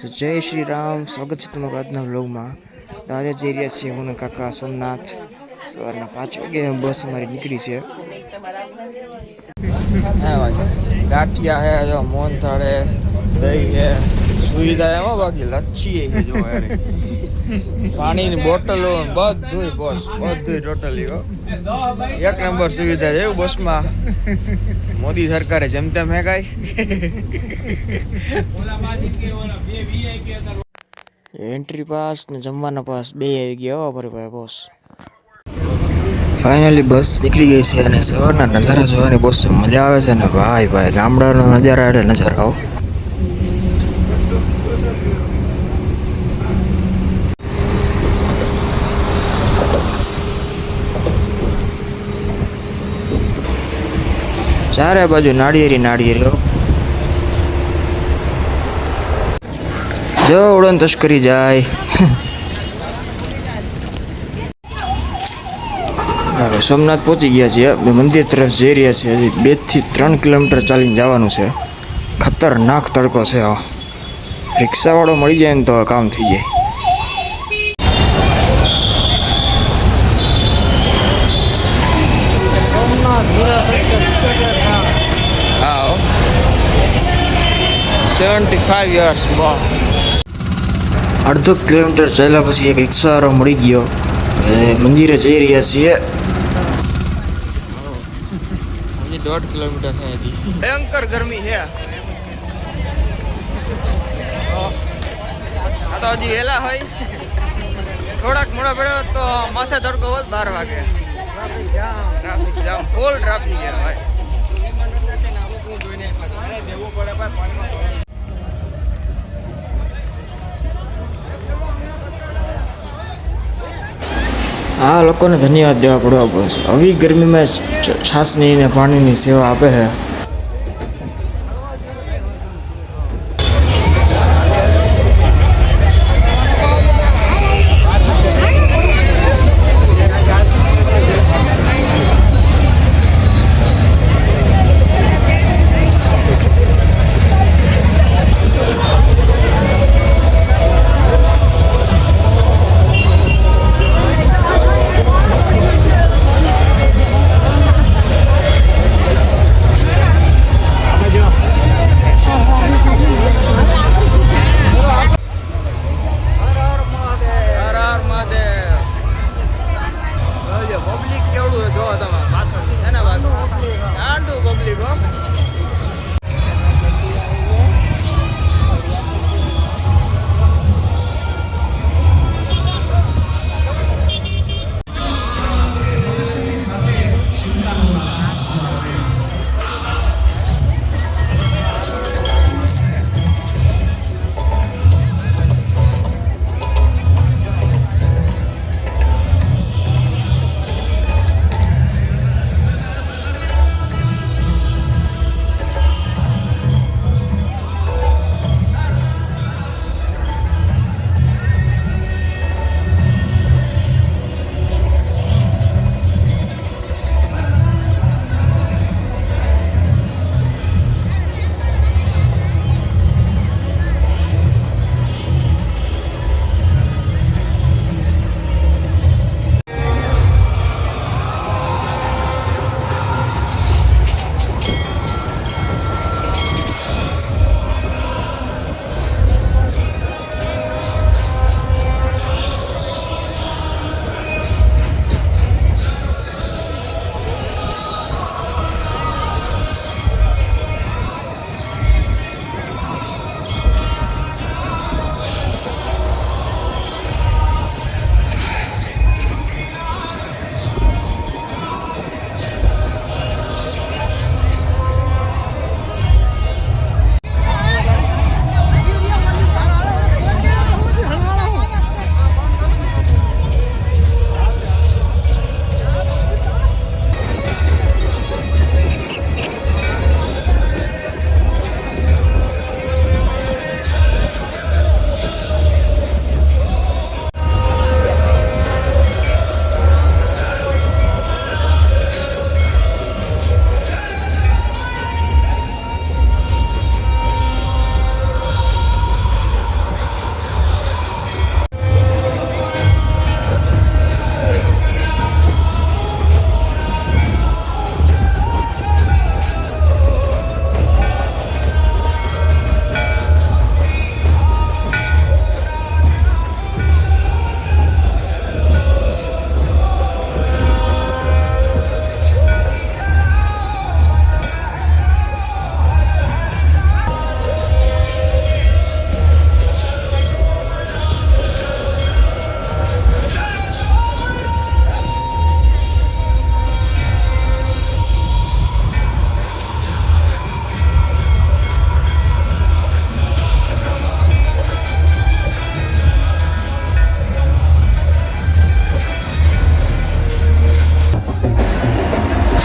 તો જય શ્રી રામ, સ્વાગત છે તમારું આજના વ્લોગમાં. તો આજે જઈ રહ્યા છીએ હું ને કાકા સોમનાથ. સવારના 5 વાગે બસ અમારી નીકળી છે. ગાંઠિયા હે, જો મોહનથાળ હે, દહીં હે, સુવિધા એમાં બાકી લચ્છી હે જો યાર. પાણીની બોટલો બધું બસ બધું ટોટલી એક નંબર સુવિધા છે બસમાં. મોદી સરકારે જેમ તેમ હે કાંઈ. એન્ટ્રી પાસ ને જમવાના પાસ બે આવી ગયા ભાઈ બોસ. ફાઇનલી બસ નીકળી ગઈ છે અને સવારના નજારા જોવાની બહુ મજા આવે છે ને ભાઈ ગામડાનો નજારા એટલે નજારા આવો. ચારે બાજુ નાળિયેરી જો ઉડન તસ્કરી જાય. હવે સોમનાથ પહોંચી ગયા છીએ, મંદિર તરફ જઈ રહ્યા છીએ. હજી 2 થી 3 કિલોમીટર ચાલીને જવાનું છે. ખતરનાક તડકો છે. રિક્ષાવાળો મળી જાય ને તો કામ થઈ જાય. હા 75 years બાદ અડધો કિલોમીટર ચાલ્યા પછી એક રિક્ષાવાળો મળી ગયો. મંદિરે જઈ રહ્યા છીએ. 1.5 કિલોમીટર છે હજી. ભયંકર ગરમી છે. આ તો હજી વહેલા હોય, થોડાક મોડા પડ્યો તો માથે તડકો હોત 12 વાગે. ટ્રાફિક જામ ફૂલ ટ્રાફિક છે ભાઈ. આ લોકોને ધન્યવાદ દેવા પડવા બસ. આવી ગરમીમાં છાસની ને પાણીની સેવા આપે છે.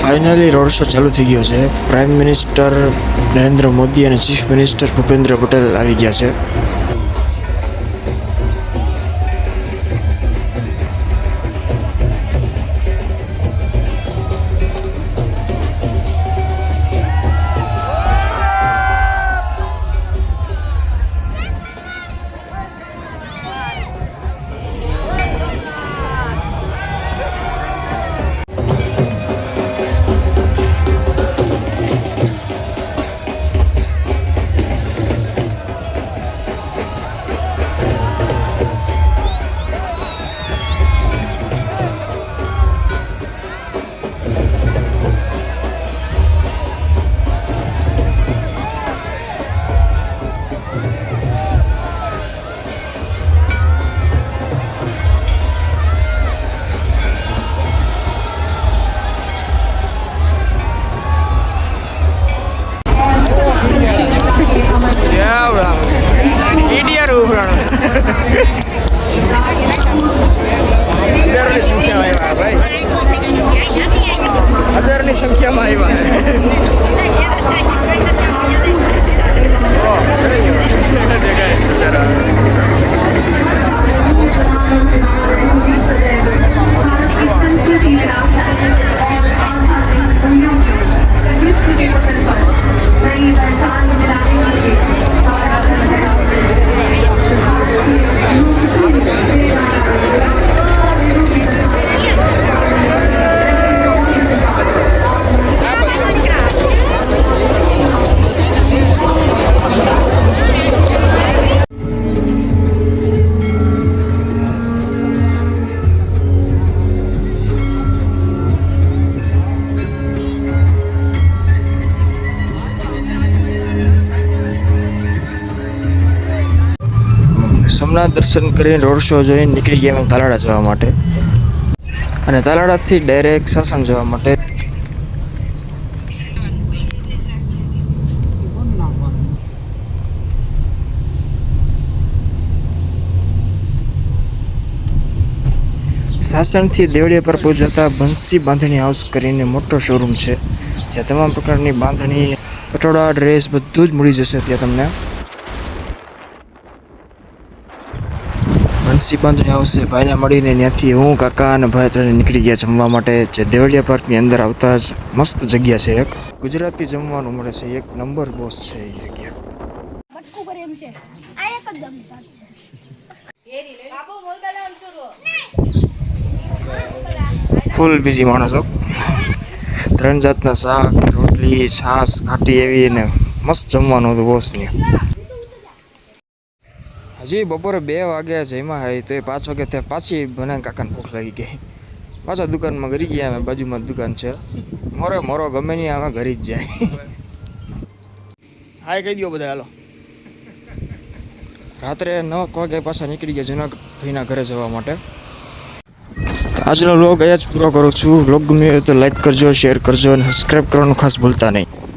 ફાઇનલી રોડ શો ચાલુ થઈ ગયો છે. પ્રાઇમ મિનિસ્ટર નરેન્દ્ર મોદી અને ચીફ મિનિસ્ટર ભૂપેન્દ્ર પટેલ આવી ગયા છે. હજારની સંખ્યામાં સોમનાથ દર્શન કરીને રોડ શો જોઈને નીકળી ગયા અમે તાલાળા જવા માટે અને તાલાળાથી ડાયરેક્ટ સાસણ જવા માટે. સાસણથી દેવળિયા પર પહોંચતા બંસી બાંધણી હાઉસ કરીને મોટો શોરૂમ છે જ્યાં તમામ પ્રકારની બાંધણી, પટોળા, ડ્રેસ બધું જ મળી જશે ત્યાં તમને. બંસી બાંધણી હાઉસ છે. ભાઈને મળીને ત્યાંથી હું, કાકા અને ભાઈ ત્રણે નીકળી ગયા જમવા માટે. જે દેવળિયા પાર્કની અંદર આવતા જ મસ્ત જગ્યા છે. એક ગુજરાતી જમવાનું મળે છે. એક નંબર બોસ છે એ જગ્યા. ફૂલ બીજી માણસો. 3 જાતના શાક, રોટલી, છાશ, ઘાટી એવી ને મસ્ત જમવાનું હતું બોસની. હજી બપોરે 2 વાગ્યા જમ્યા હોય તો એ 5 વાગે ત્યાં પાછી બનાવીને કાકાને ભૂખ લાગી ગઈ. પાછા દુકાનમાં ઘરી ગયા. અમે બાજુમાં જ દુકાન છે. મોરો ગમે નહીં અમે ઘરી જ જાય. હાય કહી દો બધા. હાલો રાત્રે 9 વાગે પાછા નીકળી ગયા જૂનાગઢ ભાઈના ઘરે જવા માટે. આજનો વ્લોગ અહીંયા જ પૂરો કરું છું. વ્લોગ ગમ્યો હોય તો લાઈક કરજો, શેર કરજો અને સબસ્ક્રાઈબ કરવાનું ખાસ ભૂલતા નહીં.